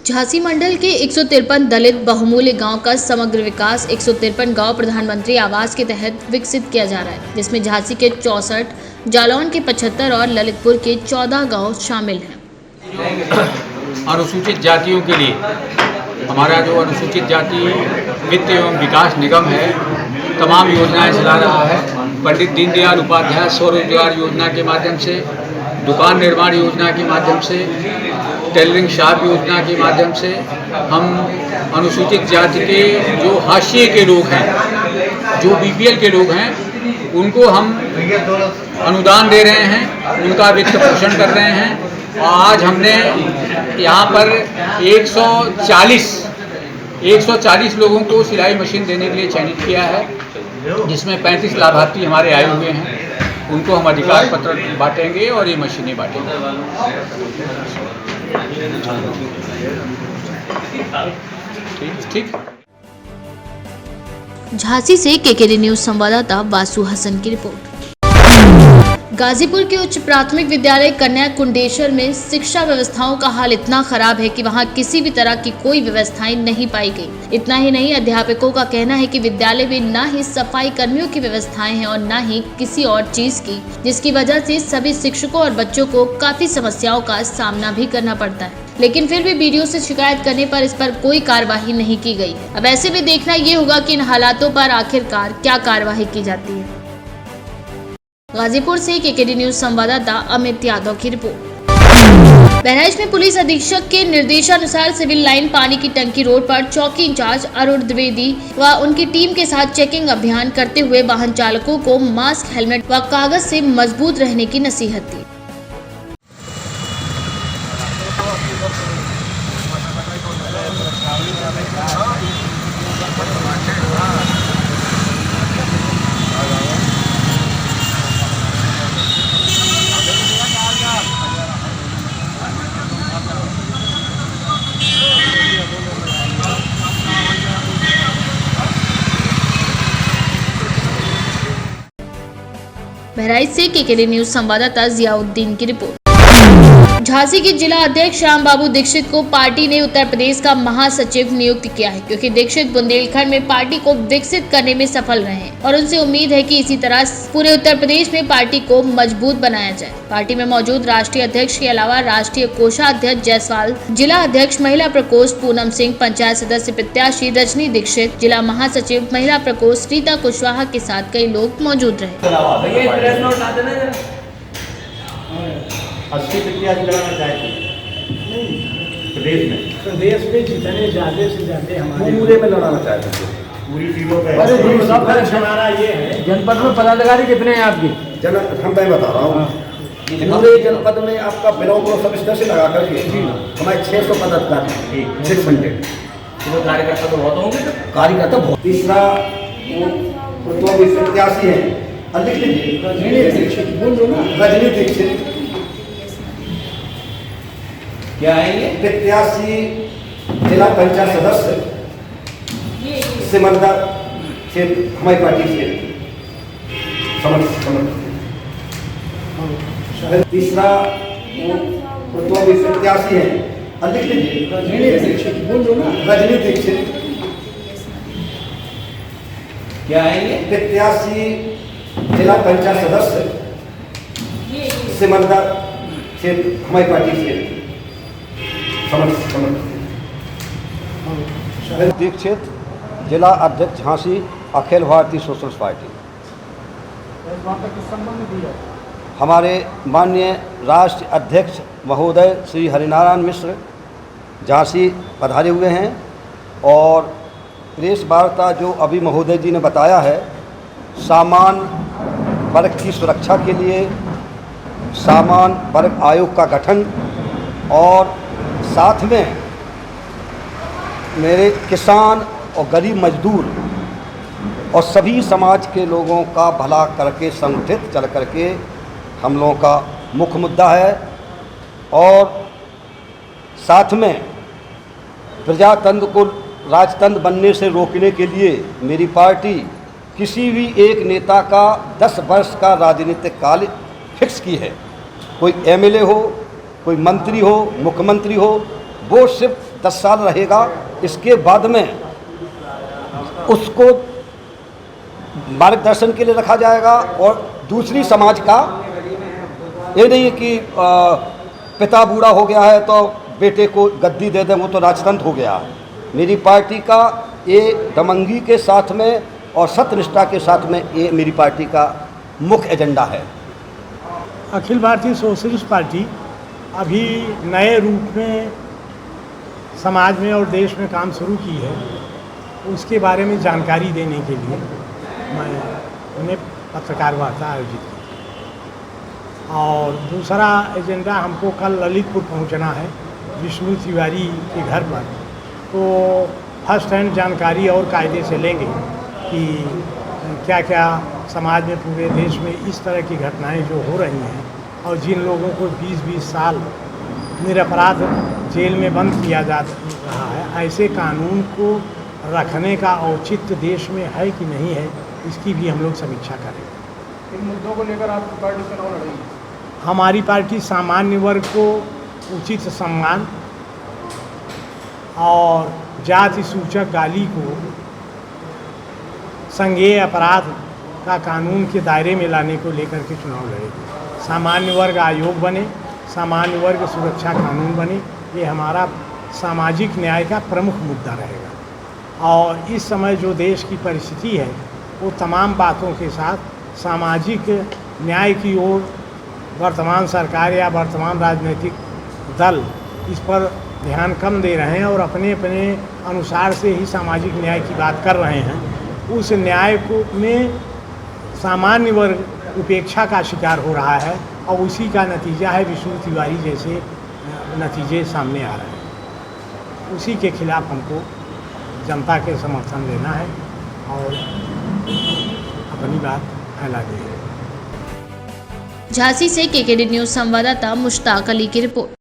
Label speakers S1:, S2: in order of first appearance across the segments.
S1: झांसी मंडल के 153 दलित बहुमूल्य गांव का समग्र विकास 153 गांव प्रधानमंत्री आवास के तहत विकसित किया जा रहा है, जिसमें झांसी के 64, जालौन के 75 और ललितपुर के 14 गांव शामिल हैं।
S2: अनुसूचित जातियों के लिए हमारा जो अनुसूचित जाति वित्त एवं विकास निगम है, तमाम योजनाएं चला रहा है। पंडित दीनदयाल उपाध्याय स्वरोजगार योजना के माध्यम से, दुकान निर्माण योजना के माध्यम से, टेलरिंग शॉप योजना के माध्यम से हम अनुसूचित जाति के जो हाशिए के लोग हैं, जो बीपीएल के लोग हैं, उनको हम अनुदान दे रहे हैं, उनका वित्त पोषण कर रहे हैं। और आज हमने यहाँ पर 140 लोगों को सिलाई मशीन देने के लिए चयनित किया है, जिसमें 35 लाभार्थी हमारे आए हुए हैं। उनको हम अधिकार पत्र बांटेंगे और ये मशीनें बांटेंगे। ठीक।
S1: झांसी से केकेडी न्यूज संवाददाता वासु हसन की रिपोर्ट। गाजीपुर के उच्च प्राथमिक विद्यालय कन्या कुंडेश्वर में शिक्षा व्यवस्थाओं का हाल इतना खराब है कि वहां किसी भी तरह की कोई व्यवस्थाएं नहीं पाई गई। इतना ही नहीं, अध्यापकों का कहना है कि विद्यालय में न ही सफाई कर्मियों की व्यवस्थाएं हैं और न ही किसी और चीज की, जिसकी वजह से सभी शिक्षकों और बच्चों को काफी समस्याओं का सामना भी करना पड़ता है। लेकिन फिर भी बीडीओ से शिकायत करने पर इस पर कोई कार्यवाही नहीं की गई है। अब ऐसे में देखना ये होगा कि इन हालातों पर आखिरकार क्या कार्यवाही की जाती है। गाजीपुर से केकेडी न्यूज संवाददाता अमित यादव की रिपोर्ट। बहराइच में पुलिस अधीक्षक के निर्देशानुसार सिविल लाइन पानी की टंकी रोड पर चौकी इंचार्ज अरुण द्विवेदी व उनकी टीम के साथ चेकिंग अभियान करते हुए वाहन चालकों को मास्क, हेलमेट व कागज से मजबूत रहने की नसीहत दी। बहराइच से केकेडी न्यूज संवाददाता जियाउद्दीन की रिपोर्ट। झांसी के जिला अध्यक्ष श्याम बाबू दीक्षित को पार्टी ने उत्तर प्रदेश का महासचिव नियुक्त किया है, क्योंकि दीक्षित बुंदेलखंड में पार्टी को विकसित करने में सफल रहे हैं और उनसे उम्मीद है कि इसी तरह पूरे उत्तर प्रदेश में पार्टी को मजबूत बनाया जाए। पार्टी में मौजूद राष्ट्रीय अध्यक्ष के अलावा राष्ट्रीय कोषाध्यक्ष जायसवाल, जिला अध्यक्ष महिला प्रकोष्ठ पूनम सिंह, पंचायत सदस्य प्रत्याशी रजनी दीक्षित, जिला महासचिव महिला प्रकोष्ठ रीता कुशवाहा के साथ कई लोग मौजूद रहे।
S3: 80 प्रत्याशी लगाना चाहते हैं प्रदेश में जितने ज़्यादा से ज़्यादा हमारे पूरे में लड़ाना चाहते हैं, पूरी सीटों पे। हमारा ये है, जनपद में पदाधिकारी कितने हैं आपके? हम मैं बता रहा हूँ, पूरे जनपद में आपका बिलों को सब इस से लगा करके हमारे 600 पदाधिकारी, 600 कार्यकर्ता तो बहुत होंगे। कार्यकर्ता बहुत। तीसरा वो प्रत्याशी है रजनी दीक्षित, क्या है ये? प्रत्याशी जिला पंचायत सदस्य सिमरदा क्षेत्र, हमारी पार्टी से तीसरा प्रत्याशी है रजनी दीक्षित, क्या है ये? प्रत्याशी जिला पंचायत सदस्य सिमरदा क्षेत्र, हमारी पार्टी से दीक्षित, जिला अध्यक्ष झांसी अखिल भारतीय सोशलिस्ट पार्टी। हमारे माननीय राष्ट्रीय अध्यक्ष महोदय श्री हरिनारायण मिश्र झांसी पधारे हुए हैं और प्रेस वार्ता जो अभी महोदय जी ने बताया है, सामान्य वर्ग की सुरक्षा के लिए सामान्य वर्ग आयोग का गठन और साथ में मेरे किसान और गरीब मजदूर और सभी समाज के लोगों का भला करके संगठित चल करके हम लोगों का मुख्य मुद्दा है। और साथ में प्रजातंत्र को राजतंत्र बनने से रोकने के लिए मेरी पार्टी किसी भी एक नेता का 10 वर्ष का राजनीतिक काल फिक्स की है। कोई एमएलए हो, कोई मंत्री हो, मुख्यमंत्री हो, वो सिर्फ
S4: 10 साल रहेगा, इसके बाद में उसको मार्गदर्शन के लिए रखा जाएगा। और दूसरी समाज का ये नहीं कि पिता बूढ़ा हो गया है तो बेटे को गद्दी दे दें, वो तो राजतंत्र हो गया। मेरी पार्टी का ये दमंगी के साथ में और सत्यनिष्ठा के साथ में ये मेरी पार्टी का मुख्य एजेंडा है।
S3: अखिल भारतीय सोशलिस्ट पार्टी अभी नए रूप में समाज में और देश में काम शुरू की है, उसके बारे में जानकारी देने के लिए मैं उन्हें पत्रकार वार्ता आयोजित की। और दूसरा एजेंडा, हमको कल ललितपुर पहुंचना है विष्णु तिवारी के घर पर, तो फर्स्ट हैंड जानकारी और कायदे से लेंगे कि क्या क्या समाज में पूरे देश में इस तरह की घटनाएं जो हो रही हैं और जिन लोगों को 20-20 साल निरपराध जेल में बंद किया जा रहा है, ऐसे कानून को रखने का औचित्य देश में है कि नहीं है, इसकी भी हम लोग समीक्षा करेंगे।
S5: इन मुद्दों को लेकर आपकी पार्टी चुनाव लड़ेगी?
S3: हमारी पार्टी सामान्य वर्ग को उचित सम्मान और जाति सूचक गाली को संज्ञेय अपराध का कानून के दायरे में लाने को लेकर के चुनाव लड़ेगी। सामान्य वर्ग आयोग बने, सामान्य वर्ग सुरक्षा कानून बने, ये हमारा सामाजिक न्याय का प्रमुख मुद्दा रहेगा। और इस समय जो देश की परिस्थिति है वो तमाम बातों के साथ सामाजिक न्याय की ओर वर्तमान सरकार या वर्तमान राजनीतिक दल इस पर ध्यान कम दे रहे हैं और अपने अपने अनुसार से ही सामाजिक न्याय की बात कर रहे हैं। उस न्याय को में सामान्य वर्ग उपेक्षा का शिकार हो रहा है और उसी का नतीजा है विष्णु तिवारी जैसे नतीजे सामने आ रहे हैं। उसी के खिलाफ हमको जनता के समर्थन लेना है और अपनी बात फैला दी है।
S1: झांसी से केकेडी न्यूज संवाददाता मुश्ताक अली की रिपोर्ट।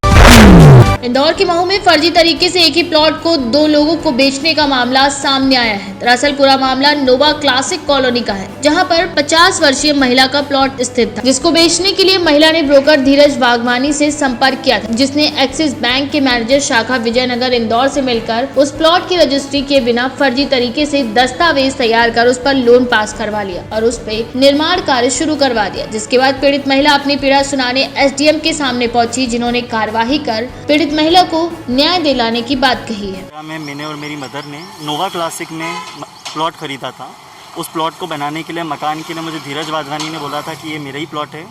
S1: इंदौर के महू में फर्जी तरीके से एक ही प्लॉट को 2 लोगों को बेचने का मामला सामने आया है। दरअसल पूरा मामला नोवा क्लासिक कॉलोनी का है, जहां पर 50 वर्षीय महिला का प्लॉट स्थित था, जिसको बेचने के लिए महिला ने ब्रोकर धीरज वाघवानी से संपर्क किया था, जिसने एक्सिस बैंक के मैनेजर शाखा विजयनगर इंदौर से मिलकर उस प्लॉट की रजिस्ट्री किए बिना फर्जी तरीके से दस्तावेज तैयार कर उस पर लोन पास करवा लिया और उस पर निर्माण कार्य शुरू करवा दिया। जिसके बाद पीड़ित महिला अपनी पीड़ा सुनाने SDM के सामने पहुंची, जिन्होंने कार्यवाही कर पीड़ित महिला को न्याय दिलाने की बात कही है।
S6: मैंने और मेरी मदर ने नोवा क्लासिक में प्लॉट खरीदा था। उस प्लॉट को बनाने के लिए, मकान के लिए मुझे धीरज वाधवानी ने बोला था कि ये मेरा ही प्लॉट है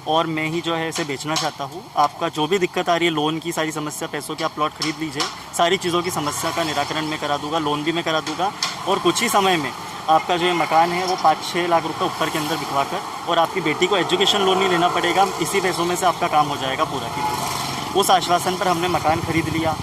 S6: और मैं ही जो है इसे बेचना चाहता हूँ। आपका जो भी दिक्कत आ रही है, लोन की सारी समस्या, पैसों की, आप प्लॉट खरीद लीजिए, सारी चीज़ों की समस्या का निराकरण मैं करा दूँगा, लोन भी मैं करा दूँगा और कुछ ही समय में आपका जो ये मकान है वो 5-6 लाख रुपए ऊपर के अंदर बिकवा कर और आपकी बेटी को एजुकेशन लोन नहीं लेना पड़ेगा, इसी पैसों में से आपका काम हो जाएगा पूरा की पूरा। उस आश्वासन पर हमने मकान खरीद लिया।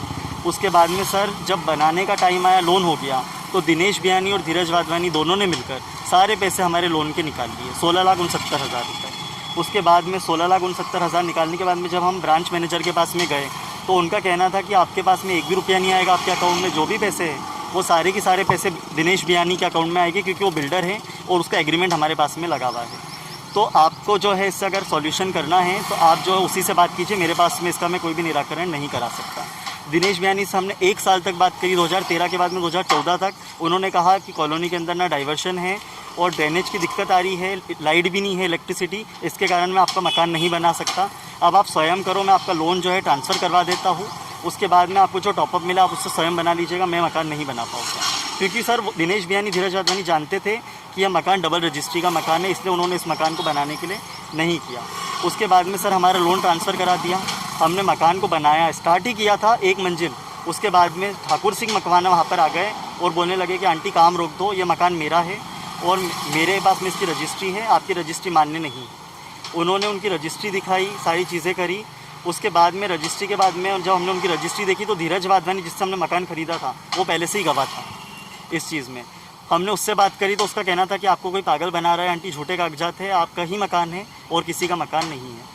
S6: उसके बाद में सर जब बनाने का टाइम आया, लोन हो गया, तो दिनेश बियानी और धीरज वाधवानी दोनों ने मिलकर सारे पैसे हमारे लोन के निकाल लिए, 16,69,000 रुपये। उसके बाद में 16,69,000 निकालने के बाद में जब हम ब्रांच मैनेजर के पास में गए तो उनका कहना था कि आपके पास में 1 भी रुपया नहीं आएगा, आपके अकाउंट में जो भी पैसे हैं वो सारे के सारे पैसे दिनेश बियानी के अकाउंट में आएंगे, क्योंकि वो बिल्डर है और उसका एग्रीमेंट हमारे पास में लगा हुआ है। तो आपको जो है इससे अगर सॉल्यूशन करना है तो आप जो है उसी से बात कीजिए, मेरे पास में इसका मैं कोई भी निराकरण नहीं करा सकता। दिनेश बियानी से हमने 1 साल तक बात करी, 2013 के बाद में 2014 तक। उन्होंने कहा कि कॉलोनी के अंदर ना डाइवर्शन है और ड्रेनेज की दिक्कत आ रही है, लाइट भी नहीं है, इलेक्ट्रिसिटी, इसके कारण मैं आपका मकान नहीं बना सकता। अब आप स्वयं करो, मैं आपका लोन जो है ट्रांसफ़र करवा देता हूँ, उसके बाद में आपको जो टॉपअप मिला आप उससे स्वयं बना लीजिएगा, मैं मकान नहीं बना पाऊँगा। क्योंकि सर दिनेश बियानी, धीरज वाधवानी जानते थे कि यह मकान डबल रजिस्ट्री का मकान है, इसलिए उन्होंने इस मकान को बनाने के लिए नहीं किया। उसके बाद में सर हमारा लोन ट्रांसफ़र करा दिया, हमने मकान को बनाया, स्टार्ट ही किया था 1 मंजिल। उसके बाद में ठाकुर सिंह मकवाना वहाँ पर आ गए और बोलने लगे कि आंटी काम रोक दो, ये मकान मेरा है और मेरे पास में इसकी रजिस्ट्री है, आपकी रजिस्ट्री मान्य नहीं। उन्होंने उनकी रजिस्ट्री दिखाई, सारी चीज़ें करी। उसके बाद में रजिस्ट्री के बाद में जब हमने उनकी रजिस्ट्री देखी तो धीरज वाधवानी जिससे हमने मकान ख़रीदा था वो पहले से ही गवाह था इस चीज़ में। हमने उससे बात करी तो उसका कहना था कि आपको कोई पागल बना रहा है आंटी, झूठे कागजात है, आपका ही मकान है और किसी का मकान नहीं है।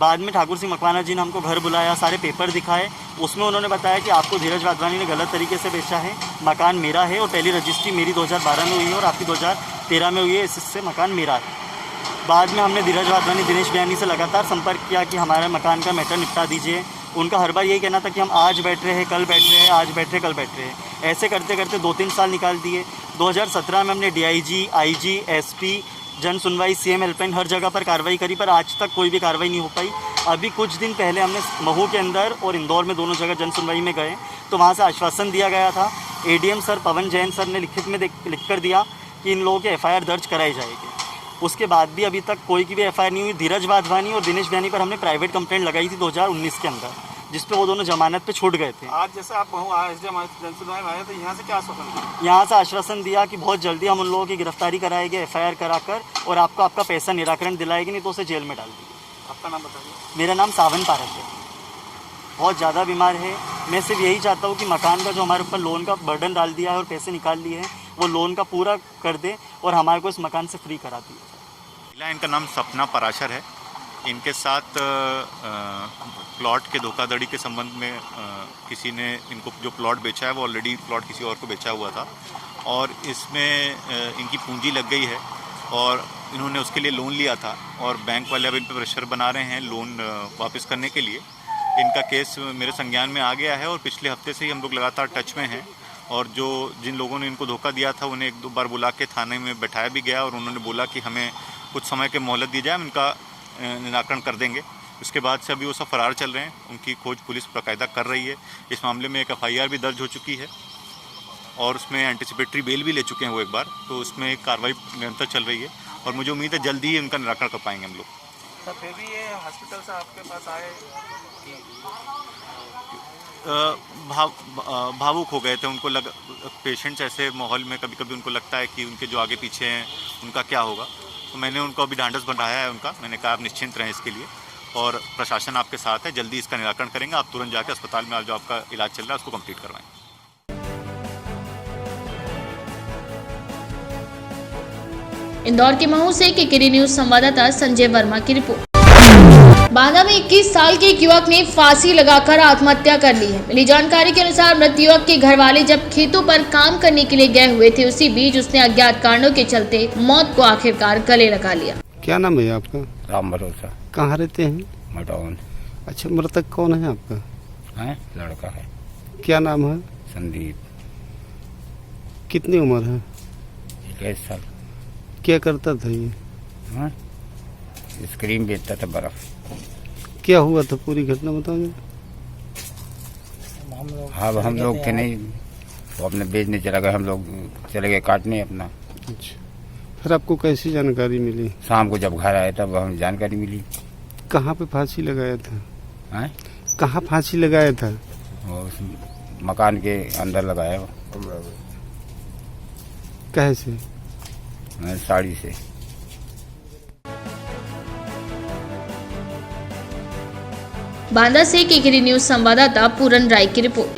S6: बाद में ठाकुर सिंह मकवाना जी ने हमको घर बुलाया, सारे पेपर दिखाए, उसमें उन्होंने बताया कि आपको धीरज वाधवानी ने गलत तरीके से बेचा है, मकान मेरा है और पहली रजिस्ट्री मेरी 2012 में हुई है और आपकी 2013 में हुई है, इससे मकान मेरा है। बाद में हमने धीरज वाधवानी, दिनेश बियानी से लगातार संपर्क किया कि हमारे मकान का मैटर निपटा दीजिए। उनका हर बार यही कहना था कि हम आज बैठ रहे हैं, कल बैठ रहे हैं, आज बैठ रहे, कल बैठ रहे हैं। ऐसे करते करते 2-3 साल निकाल दिए। 2017 में हमने DIG, IG, SP, जन सुनवाई, CM हेल्पलाइन हर जगह पर कार्रवाई करी, पर आज तक कोई भी कार्रवाई नहीं हो पाई। अभी कुछ दिन पहले हमने महू के अंदर और इंदौर में दोनों जगह जन सुनवाई में गए, तो वहाँ से आश्वासन दिया गया था। ADM सर पवन जैन सर ने लिखित में लिख कर दिया कि इन लोगों के FIR दर्ज कराई जाएगी। उसके बाद भी अभी तक कोई की भी FIR नहीं हुई। धीरज वाधवानी और दिनेश बयानी पर हमने प्राइवेट कंप्लेंट लगाई थी 2019 के अंदर, जिस पे वो दोनों जमानत पे छूट गए थे।
S5: आज जैसे आप जन सुनवाई में आए तो यहाँ से क्या आश्वासन दिया?
S6: यहाँ से आश्वासन दिया कि बहुत जल्दी हम उन लोगों की गिरफ्तारी कराएंगे FIR कराकर, और आपको आपका पैसा निराकरण दिलाएगी, नहीं तो उसे जेल में डाल देंगे।
S5: आपका नाम बताइए।
S6: मेरा नाम सावन पारक है। बहुत ज़्यादा बीमार है। मैं सिर्फ यही चाहता हूँ कि मकान का जो हमारे ऊपर लोन का बर्डन डाल दिया है और पैसे निकाल लिए हैं, वो लोन का पूरा कर दे और हमारे को इस मकान से फ्री करा दिए।
S7: महिला, इनका नाम सपना पराशर है। इनके साथ प्लॉट के धोखाधड़ी के संबंध में किसी ने इनको जो प्लॉट बेचा है वो ऑलरेडी प्लॉट किसी और को बेचा हुआ था, और इसमें इनकी पूंजी लग गई है और इन्होंने उसके लिए लोन लिया था, और बैंक वाले अब इन पर प्रेशर बना रहे हैं लोन वापस करने के लिए। इनका केस मेरे संज्ञान में आ गया है और पिछले हफ्ते से ही हम लोग लगातार टच में हैं, और जिन लोगों ने इनको धोखा दिया था उन्हें 1-2 बार बुला के थाने में बैठाया भी गया, और उन्होंने बोला कि हमें कुछ समय के मोहलत दी जाए, हम इनका निराकरण कर देंगे। उसके बाद से अभी वो सब फरार चल रहे हैं। उनकी खोज पुलिस बाकायदा कर रही है। इस मामले में एक FIR भी दर्ज हो चुकी है और उसमें एंटिसिपेटरी बेल भी ले चुके हैं वो एक बार, तो उसमें एक कार्रवाई निरंतर चल रही है और मुझे उम्मीद है जल्दी ही उनका निराकरण कर पाएंगे हम लोग।
S5: सर फिर भी ये हॉस्पिटल से आपके पास आए
S7: भावुक हो गए थे। उनको पेशेंट्स ऐसे माहौल में कभी कभी उनको लगता है कि उनके जो आगे पीछे हैं उनका क्या होगा, तो मैंने उनको अभी ढांढस बढ़ाया है उनका। मैंने कहा आप निश्चिंत रहें इसके लिए, और प्रशासन आपके साथ है, जल्दी इसका निराकरण करेंगे। आप तुरंत जाकर अस्पताल में जो आपका इलाज चल रहा है उसको कंप्लीट करवाएं।
S1: इंदौर के महू से KKD न्यूज संवाददाता संजय वर्मा की रिपोर्ट। बांदा में 21 साल के एक युवक ने फांसी लगाकर आत्महत्या कर ली है। मिली जानकारी के अनुसार मृत युवक के घरवाले जब खेतों पर काम करने के लिए गए हुए थे, उसी बीच उसने अज्ञात कारणों के चलते मौत को आखिरकार गले लगा लिया।
S8: क्या नाम है आपका?
S9: राम भरोसा।
S8: कहाँ रहते हैं?
S9: मटौन।
S8: अच्छा, मृतक कौन है आपका?
S9: है लड़का है।
S8: क्या नाम है?
S9: संदीप।
S8: कितनी उम्र है?
S9: 21 साल।
S8: क्या करता था ये?
S9: हाँ, स्क्रीन बेचता था बर्फ।
S8: क्या हुआ था, पूरी घटना बताओगे?
S9: अब हम लोग थे नहीं, वो अपने बेचने चला गया, हम लोग चले गए काटने अपना।
S8: अच्छा, फिर आपको कैसी जानकारी मिली?
S9: शाम को जब घर आए तब हमें जानकारी मिली।
S8: कहाँ पे फांसी लगाया था?
S9: हैं?
S8: कहाँ फांसी लगाया था?
S9: उस मकान के अंदर लगाया वो।
S8: कैसे?
S9: साड़ी से।
S1: बांदा से KKD न्यूज संवाददाता पूरन राय की रिपोर्ट।